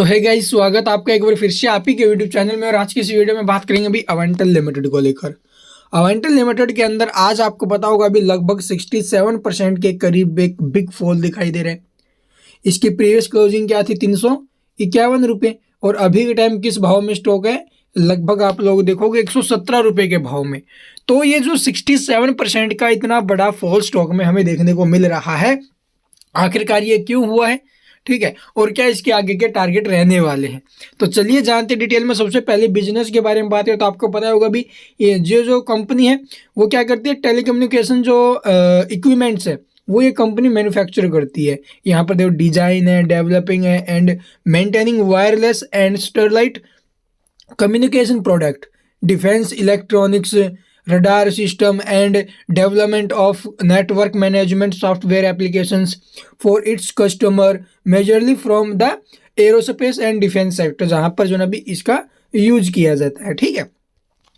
सो है गाइस, स्वागत आपका एक बार फिर से आप ही के यूट्यूब चैनल में। और आज की इस वीडियो में बात करेंगे अभी अवेंटल लिमिटेड को लेकर। अवेंटल लिमिटेड के अंदर आज आपको पता होगा अभी लगभग 67% के करीब एक बिग फॉल दिखाई दे रहा है। इसकी प्रीवियस क्लोजिंग क्या थी? 351 रुपये। और अभी के टाइम किस भाव में स्टॉक है? लगभग आप लोग देखोगे 117 रुपये के भाव में। तो ये जो 67% का इतना बड़ा फॉल स्टॉक में हमें देखने को मिल रहा है, आखिरकार ये क्यों हुआ है, ठीक है, और क्या इसके आगे के टारगेट रहने वाले हैं। तो चलिए जानते डिटेल में। सबसे पहले बिजनेस के बारे में बात करें तो आपको पता होगा भी ये जो कंपनी है वो क्या करती है, टेलीकम्युनिकेशन जो इक्विपमेंट्स है वो ये कंपनी मैन्युफैक्चर करती है। यहाँ पर देखो डिजाइन है, डेवलपिंग है and maintaining wireless and Sterlite communication product, defence electronics, radar system and development of network management software applications for its customer majorly from the aerospace and defense sector, जहाँ पर जो ना भी इसका यूज किया जाता है। ठीक है,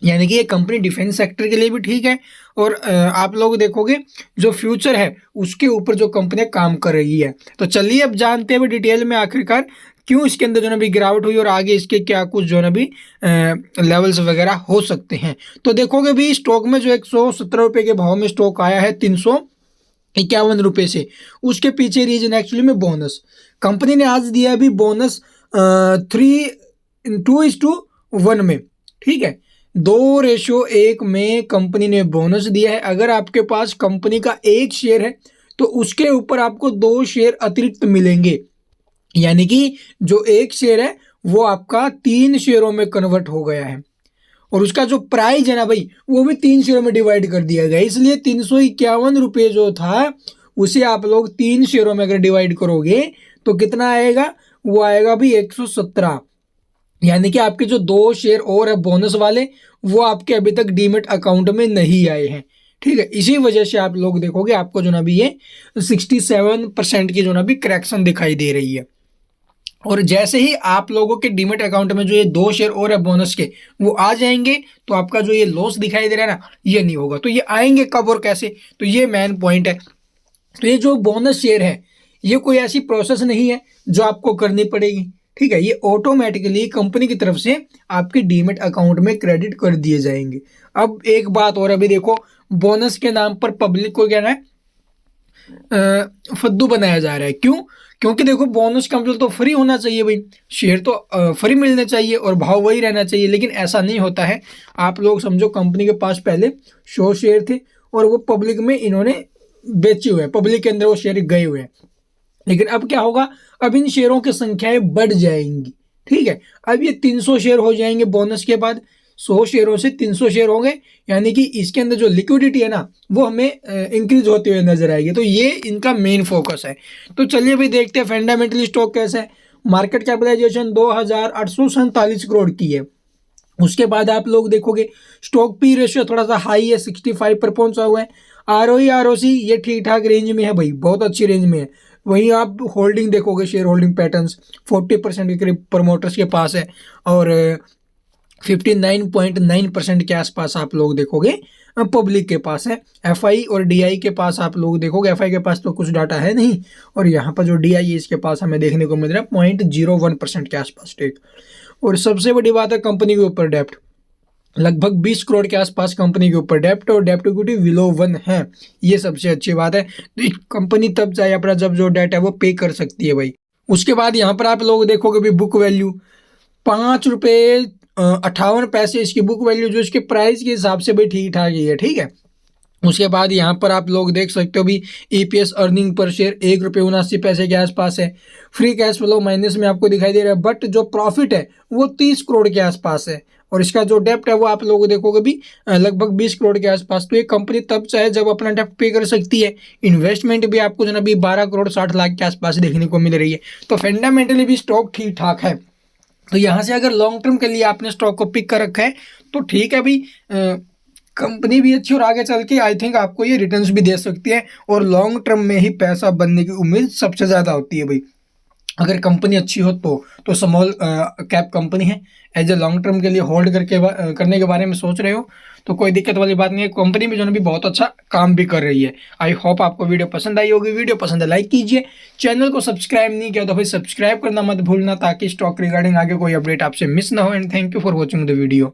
यानी कि ये कंपनी डिफेंस सेक्टर के लिए भी ठीक है और आप लोग देखोगे जो फ्यूचर है उसके ऊपर जो कंपनी काम कर रही है। तो चलिए अब जानते हैं डिटेल में आखिरकार क्यों इसके अंदर जो ना भी गिरावट हुई और आगे इसके क्या कुछ जो ना भी लेवल्स वगैरह हो सकते हैं। तो देखोगे भी स्टॉक में जो 117 रुपये के भाव में स्टॉक आया है 351 रुपये से, उसके पीछे रीजन एक्चुअली में बोनस कंपनी ने आज दिया अभी बोनस 2:1 में। ठीक है, 2:1 में कंपनी ने बोनस दिया है। अगर आपके पास कंपनी का एक शेयर है तो उसके ऊपर आपको 2 शेयर अतिरिक्त मिलेंगे, यानी कि जो एक शेयर है वो आपका 3 शेयरों में कन्वर्ट हो गया है और उसका जो प्राइस है ना भाई वो भी 3 शेयरों में डिवाइड कर दिया गया। इसलिए 351 रुपये जो था उसे आप लोग 3 शेयरों में अगर डिवाइड करोगे तो कितना आएगा? वो आएगा भी 117। यानी कि आपके जो 2 शेयर और है बोनस वाले वो आपके अभी तक डीमेट अकाउंट में नहीं आए हैं। ठीक है, इसी वजह से आप लोग देखोगे आपको जो ना भी ये 67% की जो ना भी करेक्शन दिखाई दे रही है। और जैसे ही आप लोगों के डीमेट अकाउंट में जो ये 2 शेयर और है बोनस के वो आ जाएंगे तो आपका जो ये लॉस दिखाई दे रहा है ना ये नहीं होगा। तो ये आएंगे कब और कैसे, तो ये मेन पॉइंट है। तो ये जो बोनस शेयर है ये कोई ऐसी प्रोसेस नहीं है जो आपको करनी पड़ेगी। ठीक है, ये ऑटोमेटिकली कंपनी की तरफ से आपके डीमेट अकाउंट में क्रेडिट कर दिए जाएंगे। अब एक बात और, अभी देखो बोनस के नाम पर पब्लिक को क्या है फद्दू बनाया जा रहा है। क्यों? क्योंकि देखो बोनस का मतलब तो फ्री होना चाहिए भाई, शेयर तो फ्री मिलने चाहिए और भाव वही रहना चाहिए, लेकिन ऐसा नहीं होता है। आप लोग समझो कंपनी के पास पहले 100 शेयर थे और वो पब्लिक में इन्होंने बेचे हुए हैं, पब्लिक के अंदर वो शेयर गए हुए हैं। लेकिन अब क्या होगा, अब इन शेयरों की संख्याएं बढ़ जाएंगी। ठीक है, अब ये 300 शेयर हो जाएंगे बोनस के बाद, 100 शेयरों से 300 शेयर होंगे, यानी कि इसके अंदर जो लिक्विडिटी है ना वो हमें इंक्रीज होते हुए नजर आएगी। तो ये इनका मेन फोकस है। तो चलिए भाई देखते हैं फंडामेंटली स्टॉक कैसा है। मार्केट कैपिटलाइजेशन 2847 करोड़ की है। उसके बाद आप लोग देखोगे स्टॉक पी रेशियो थोड़ा सा हाई है, 65 पर पहुंचा हुआ है। आरओई आरओसी ये ठीक ठाक रेंज में है भाई, बहुत अच्छी रेंज में है। वहीं आप होल्डिंग देखोगे, शेयर होल्डिंग पैटर्न्स 40% के करीब प्रमोटर्स के पास है और 59.9% के आसपास आप लोग देखोगे पब्लिक के पास है। एफआई और डीआई के पास आप लोग देखोगे, एफआई के पास तो कुछ डाटा है नहीं और यहाँ पर जो डीआई है इसके पास हमें देखने को मिल रहा है 0.01% के आसपास स्टेक। और सबसे बड़ी बात है कंपनी के ऊपर डेप्ट, लगभग 20 करोड़ के आसपास कंपनी के ऊपर डेप्ट और डेप्ट इक्विटी बिलो 1 है। ये सबसे अच्छी बात है। तो कंपनी तब चाहे अपना जब जो डेट है वो पे कर सकती है भाई। उसके बाद यहाँ पर आप लोग देखोगे भी बुक वैल्यू 5.58 इसकी बुक वैल्यू, जो इसके प्राइस के हिसाब से भाई ठीक ठाक ही है। ठीक है, उसके बाद यहाँ पर आप लोग देख सकते हो भी ईपीएस अर्निंग पर शेयर 1.79 के आसपास है। फ्री कैश फ्लो माइनस में आपको दिखाई दे रहा है, बट जो प्रॉफिट है वो 30 करोड़ के आसपास है और इसका जो डेप्ट है वो आप लोग देखोगे भी लगभग 20 करोड़ के आसपास। तो ये कंपनी तब चाहे जब अपना डेप्ट पे कर सकती है। इन्वेस्टमेंट भी आपको जो ना भी 12 करोड़ 60 लाख के आसपास देखने को मिल रही है। तो फंडामेंटली भी स्टॉक ठीक ठाक है। तो यहाँ से अगर लॉन्ग टर्म के लिए आपने स्टॉक को पिक कर रखा है तो ठीक है भाई, कंपनी भी अच्छी और आगे चल के आई थिंक आपको ये रिटर्न्स भी दे सकती है और लॉन्ग टर्म में ही पैसा बनने की उम्मीद सबसे ज़्यादा होती है भाई। अगर कंपनी अच्छी हो तो स्मॉल कैप कंपनी है, एज ए लॉन्ग टर्म के लिए होल्ड करने के बारे में सोच रहे हो तो कोई दिक्कत वाली बात नहीं है, कंपनी भी जो है भी बहुत अच्छा काम भी कर रही है। आई होप आपको वीडियो पसंद आई होगी। वीडियो पसंद है लाइक कीजिए, चैनल को सब्सक्राइब नहीं किया तो भाई सब्सक्राइब करना मत भूलना, ताकि स्टॉक रिगार्डिंग आगे कोई अपडेट आपसे मिस ना हो। And thank you for watching the video.